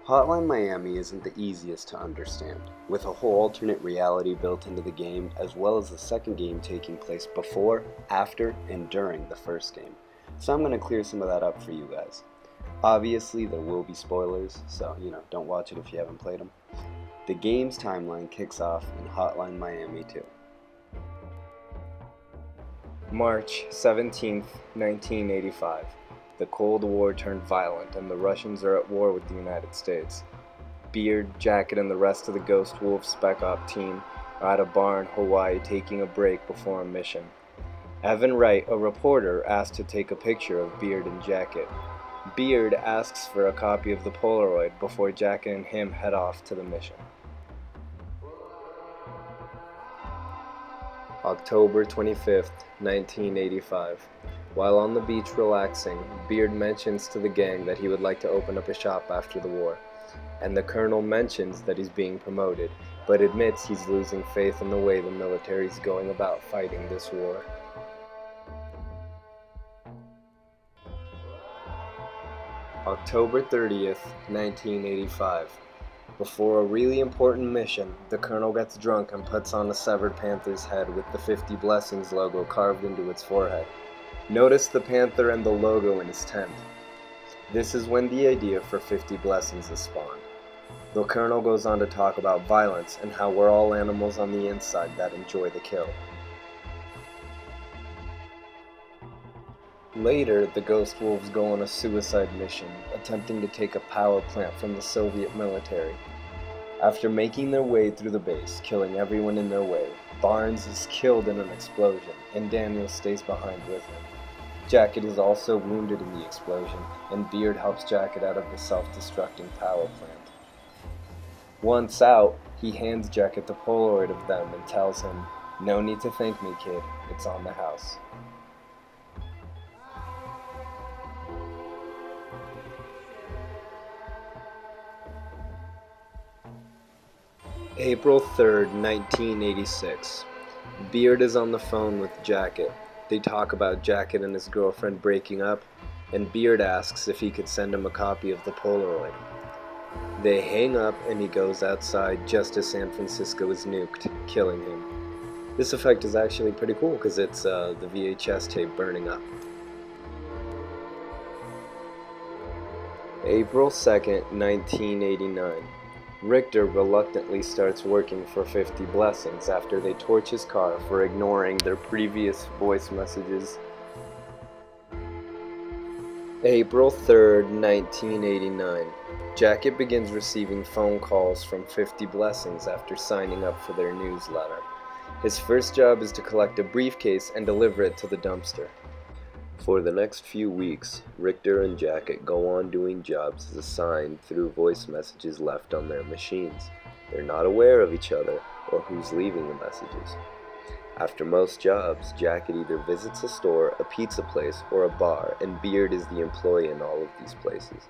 Hotline Miami isn't the easiest to understand, with a whole alternate reality built into the game, as well as the second game taking place before, after, and during the first game. So I'm going to clear some of that up for you guys. Obviously, there will be spoilers, so don't watch it if you haven't played them. The game's timeline kicks off in Hotline Miami 2. March 17th, 1985. The Cold War turned violent and the Russians are at war with the United States. Beard, Jacket, and the rest of the Ghost Wolf Spec Op team are at a bar in Hawaii taking a break before a mission. Evan Wright, a reporter, asked to take a picture of Beard and Jacket. Beard asks for a copy of the Polaroid before Jacket and him head off to the mission. October 25th, 1985. While on the beach relaxing, Beard mentions to the gang that he would like to open up a shop after the war, and the colonel mentions that he's being promoted, but admits he's losing faith in the way the military's going about fighting this war. October 30th, 1985. Before a really important mission, the colonel gets drunk and puts on a severed panther's head with the 50 Blessings logo carved into its forehead. Notice the panther and the logo in his tent. This is when the idea for 50 Blessings is spawned. The colonel goes on to talk about violence and how we're all animals on the inside that enjoy the kill. Later, the Ghost Wolves go on a suicide mission, attempting to take a power plant from the Soviet military. After making their way through the base, killing everyone in their way, Barnes is killed in an explosion, and Daniel stays behind with him. Jacket is also wounded in the explosion, and Beard helps Jacket out of the self-destructing power plant. Once out, he hands Jacket the Polaroid of them and tells him, "No need to thank me, kid, it's on the house." April 3rd, 1986. Beard is on the phone with Jacket. They talk about Jacket and his girlfriend breaking up, and Beard asks if he could send him a copy of the Polaroid. They hang up and he goes outside just as San Francisco is nuked, killing him. This effect is actually pretty cool because it's the VHS tape burning up. April 2nd, 1989. Richter reluctantly starts working for 50 Blessings after they torch his car for ignoring their previous voice messages. April 3rd, 1989. Jacket begins receiving phone calls from 50 Blessings after signing up for their newsletter. His first job is to collect a briefcase and deliver it to the dumpster. For the next few weeks, Richter and Jacket go on doing jobs as assigned through voice messages left on their machines. They're not aware of each other or who's leaving the messages. After most jobs, Jacket either visits a store, a pizza place, or a bar, and Beard is the employee in all of these places.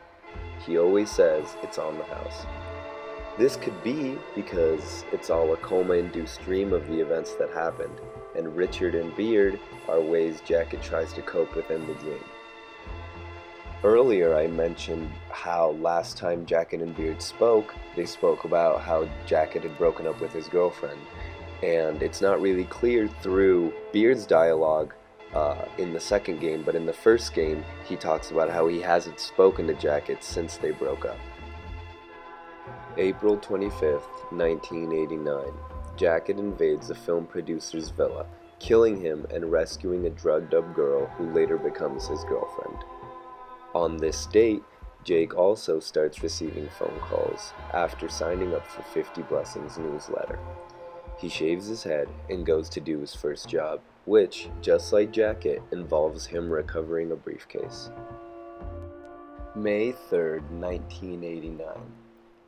He always says it's on the house. This could be because it's all a coma-induced dream of the events that happened, and Richard and Beard are ways Jacket tries to cope within the dream. Earlier I mentioned how last time Jacket and Beard spoke, they spoke about how Jacket had broken up with his girlfriend, and it's not really clear through Beard's dialogue in the second game, but in the first game he talks about how he hasn't spoken to Jacket since they broke up. April 25th, 1989. Jacket invades a film producer's villa, killing him and rescuing a drugged-up girl who later becomes his girlfriend. On this date, Jake also starts receiving phone calls after signing up for 50 Blessings newsletter. He shaves his head and goes to do his first job, which, just like Jacket, involves him recovering a briefcase. May 3rd, 1989.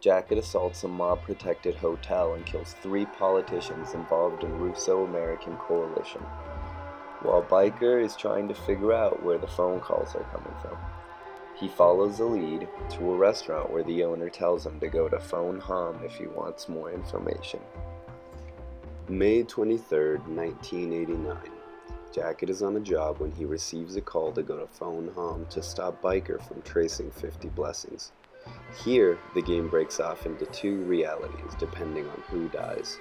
Jacket assaults a mob-protected hotel and kills 3 politicians involved in Russo-American coalition, while Biker is trying to figure out where the phone calls are coming from. He follows a lead to a restaurant where the owner tells him to go to Phone Hom if he wants more information. May 23rd, 1989. Jacket is on a job when he receives a call to go to Phone Hom to stop Biker from tracing 50 Blessings. Here, the game breaks off into two realities depending on who dies.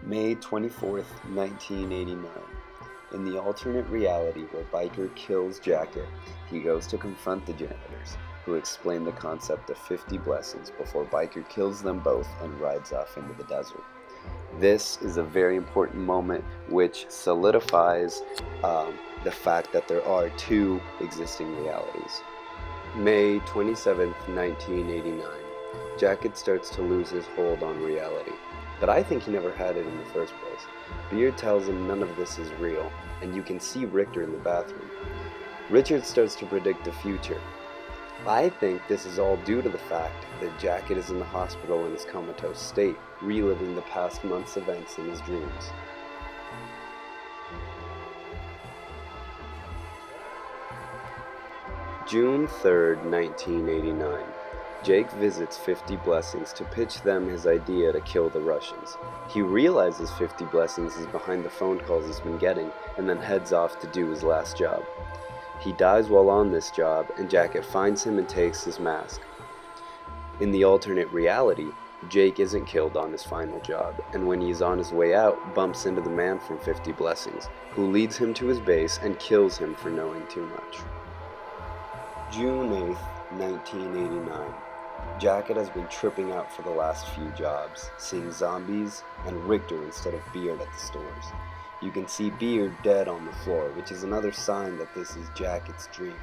May 24th, 1989. In the alternate reality where Biker kills Jacket, he goes to confront the janitors, who explain the concept of 50 blessings before Biker kills them both and rides off into the desert. This is a very important moment which solidifies the fact that there are two existing realities. May 27th, 1989. Jacket starts to lose his hold on reality, but I think he never had it in the first place. Beard tells him none of this is real, and you can see Richter in the bathroom. Richard starts to predict the future. I think this is all due to the fact that Jacket is in the hospital in his comatose state, reliving the past month's events in his dreams. June 3rd, 1989. Jake visits 50 Blessings to pitch them his idea to kill the Russians. He realizes 50 Blessings is behind the phone calls he's been getting and then heads off to do his last job. He dies while on this job, and Jacket finds him and takes his mask. In the alternate reality, Jake isn't killed on his final job, and when he's on his way out, bumps into the man from 50 Blessings, who leads him to his base and kills him for knowing too much. June 8th, 1989. Jacket has been tripping out for the last few jobs, seeing zombies and Richter instead of Beard at the stores. You can see Beard dead on the floor, which is another sign that this is Jacket's dream.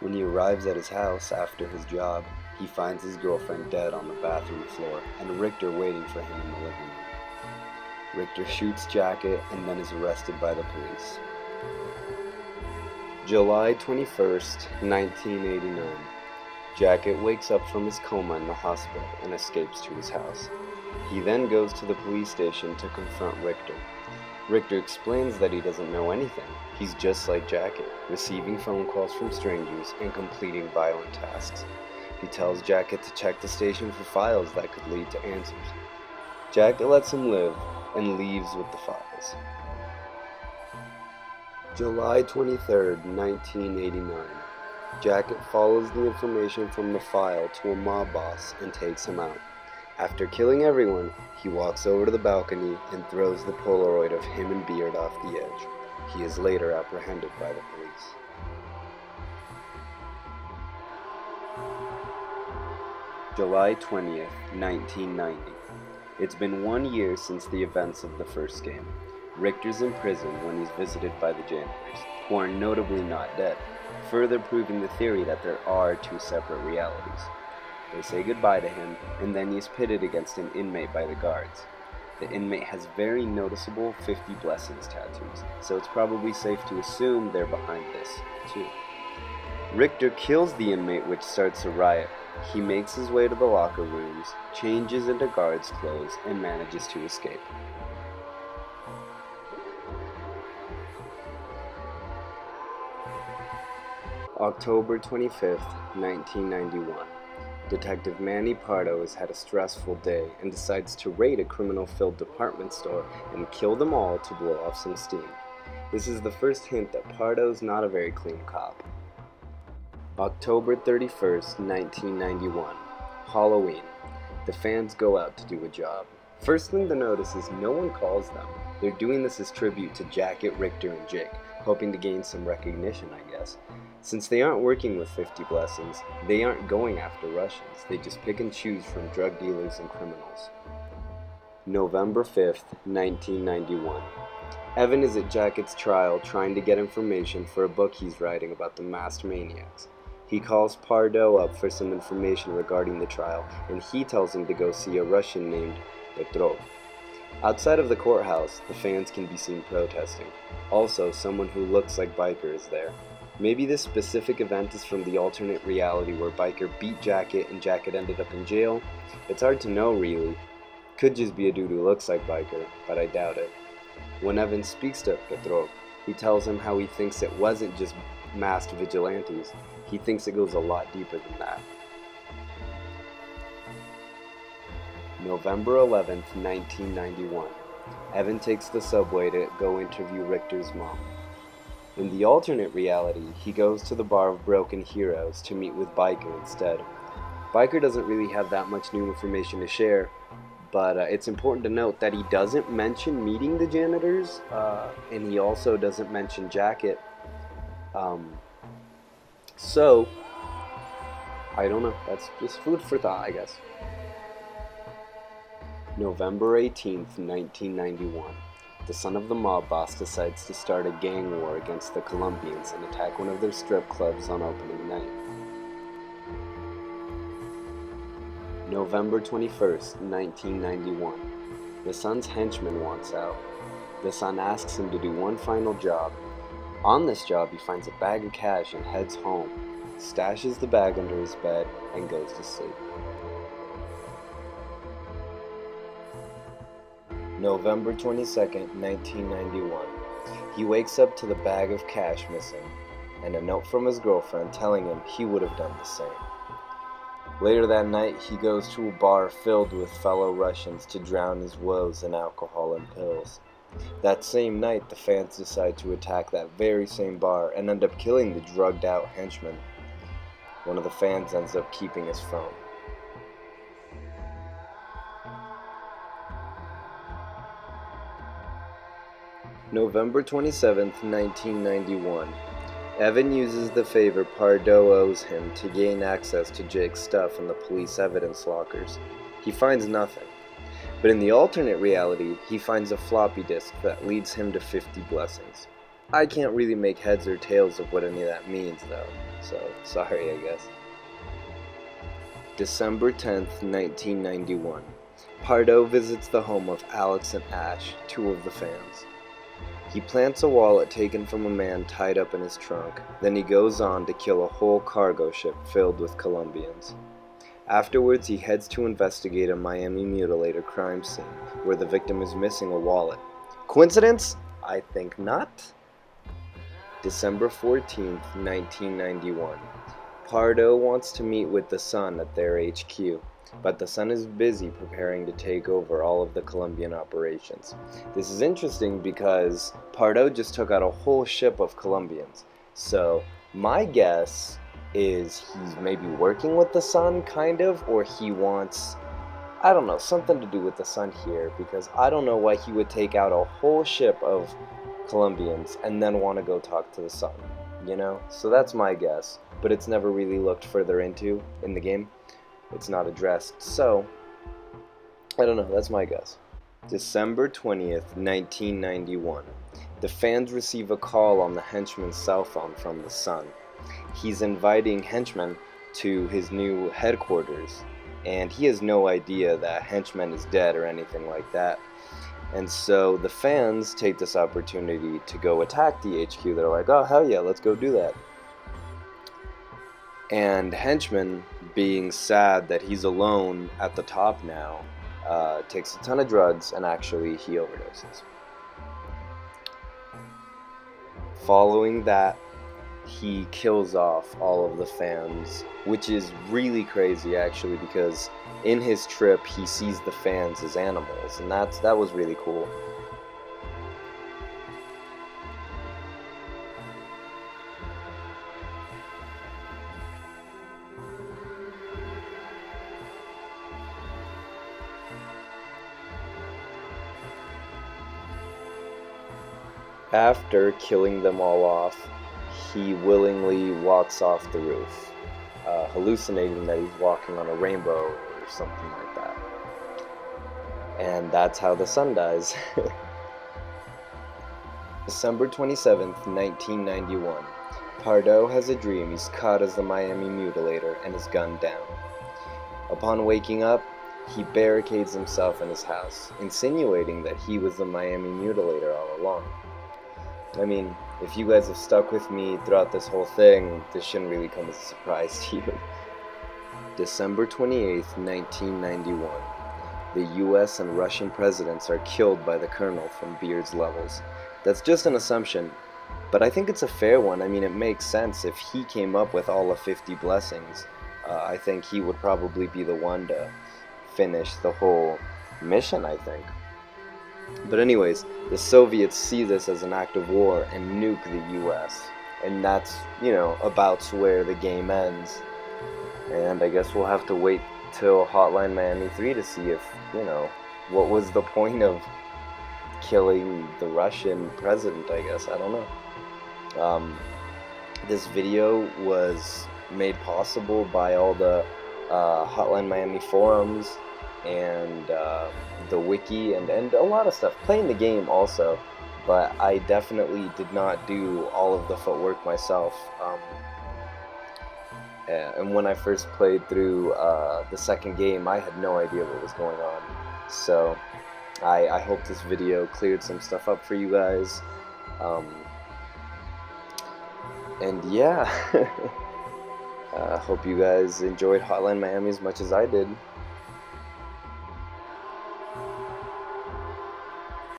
When he arrives at his house after his job, he finds his girlfriend dead on the bathroom floor and Richter waiting for him in the living room. Richter shoots Jacket and then is arrested by the police. July 21st, 1989. Jacket wakes up from his coma in the hospital and escapes to his house. He then goes to the police station to confront Richter. Richter explains that he doesn't know anything. He's just like Jacket, receiving phone calls from strangers and completing violent tasks. He tells Jacket to check the station for files that could lead to answers. Jacket lets him live and leaves with the files. July 23rd, 1989. Jacket follows the information from the file to a mob boss and takes him out. After killing everyone, he walks over to the balcony and throws the Polaroid of him and Beard off the edge. He is later apprehended by the police. July 20th, 1990. It's been 1 year since the events of the first game. Richter's in prison when he's visited by the janitors, who are notably not dead, further proving the theory that there are two separate realities. They say goodbye to him, and then he's pitted against an inmate by the guards. The inmate has very noticeable 50 Blessings tattoos, so it's probably safe to assume they're behind this, too. Richter kills the inmate, which starts a riot. He makes his way to the locker rooms, changes into guards' clothes, and manages to escape. October 25th, 1991. Detective Manny Pardo has had a stressful day and decides to raid a criminal-filled department store and kill them all to blow off some steam. This is the first hint that Pardo's not a very clean cop. October 31st, 1991. Halloween. The fans go out to do a job. First thing to notice is no one calls them. They're doing this as tribute to Jacket, Richter, and Jake, hoping to gain some recognition, I guess. Since they aren't working with 50 Blessings, they aren't going after Russians. They just pick and choose from drug dealers and criminals. November 5th, 1991. Evan is at Jacket's trial trying to get information for a book he's writing about the masked maniacs. He calls Pardo up for some information regarding the trial, and he tells him to go see a Russian named Petrov. Outside of the courthouse, the fans can be seen protesting. Also, someone who looks like Biker is there. Maybe this specific event is from the alternate reality where Biker beat Jacket and Jacket ended up in jail. It's hard to know, really. Could just be a dude who looks like Biker, but I doubt it. When Evan speaks to Petrov, he tells him how he thinks it wasn't just masked vigilantes. He thinks it goes a lot deeper than that. November 11th, 1991. Evan takes the subway to go interview Richter's mom. In the alternate reality, he goes to the bar of Broken Heroes to meet with Biker instead. Biker doesn't really have that much new information to share, but it's important to note that he doesn't mention meeting the janitors, and he also doesn't mention Jacket. So, I don't know, that's just food for thought, I guess. November 18th, 1991. The son of the mob boss decides to start a gang war against the Colombians and attack one of their strip clubs on opening night. November 21st, 1991. The son's henchman wants out. The son asks him to do one final job. On this job, he finds a bag of cash and heads home, stashes the bag under his bed, and goes to sleep. November 22nd, 1991. He wakes up to the bag of cash missing, and a note from his girlfriend telling him he would have done the same. Later that night, he goes to a bar filled with fellow Russians to drown his woes in alcohol and pills. That same night, the fans decide to attack that very same bar and end up killing the drugged-out henchman. One of the fans ends up keeping his phone. November 27th, 1991. Evan uses the favor Pardo owes him to gain access to Jake's stuff in the police evidence lockers. He finds nothing. But in the alternate reality, he finds a floppy disk that leads him to 50 blessings. I can't really make heads or tails of what any of that means though, so sorry I guess. December 10th, 1991. Pardo visits the home of Alex and Ash, two of the fans. He plants a wallet taken from a man tied up in his trunk, then he goes on to kill a whole cargo ship filled with Colombians. Afterwards, he heads to investigate a Miami mutilator crime scene, where the victim is missing a wallet. Coincidence? I think not. December 14th, 1991. Pardo wants to meet with the Sun at their HQ, but the Sun is busy preparing to take over all of the Colombian operations. This is interesting because Pardo just took out a whole ship of Colombians, so my guess is he's maybe working with the Sun, kind of, or he wants, I don't know, something to do with the Sun here, because I don't know why he would take out a whole ship of Colombians and then want to go talk to the Sun, you know? So that's my guess, but it's never really looked further into in the game. It's not addressed, so I don't know, that's my guess. December 20th, 1991. The fans receive a call on the henchman's cell phone from the Sun. He's inviting Henchman to his new headquarters, and he has no idea that Henchman is dead or anything like that. And so the fans take this opportunity to go attack the HQ. They're like, oh hell yeah, let's go do that. And Henchman, being sad that he's alone at the top now, takes a ton of drugs and actually he overdoses. Following that, he kills off all of the fans, which is really crazy actually, because in his trip he sees the fans as animals, and that was really cool. After killing them all off, he willingly walks off the roof, hallucinating that he's walking on a rainbow or something like that. And that's how the Sun dies. December 27th, 1991. Pardo has a dream he's caught as the Miami mutilator and is gunned down. Upon waking up, he barricades himself in his house, insinuating that he was the Miami mutilator all along. I mean, if you guys have stuck with me throughout this whole thing, this shouldn't really come as a surprise to you. December 28th, 1991. The US and Russian presidents are killed by the Colonel from Beard's levels. That's just an assumption, but I think it's a fair one. I mean, it makes sense. If he came up with all of 50 blessings, I think he would probably be the one to finish the whole mission, I think. But anyways, the Soviets see this as an act of war and nuke the US. And that's, about where the game ends. And I guess we'll have to wait till Hotline Miami 3 to see if, what was the point of killing the Russian president, I guess. I don't know. This video was made possible by all the Hotline Miami forums and the wiki and a lot of stuff. Playing the game also, but I definitely did not do all of the footwork myself. And when I first played through the second game, I had no idea what was going on. So I hope this video cleared some stuff up for you guys. And yeah, hope you guys enjoyed Hotline Miami as much as I did.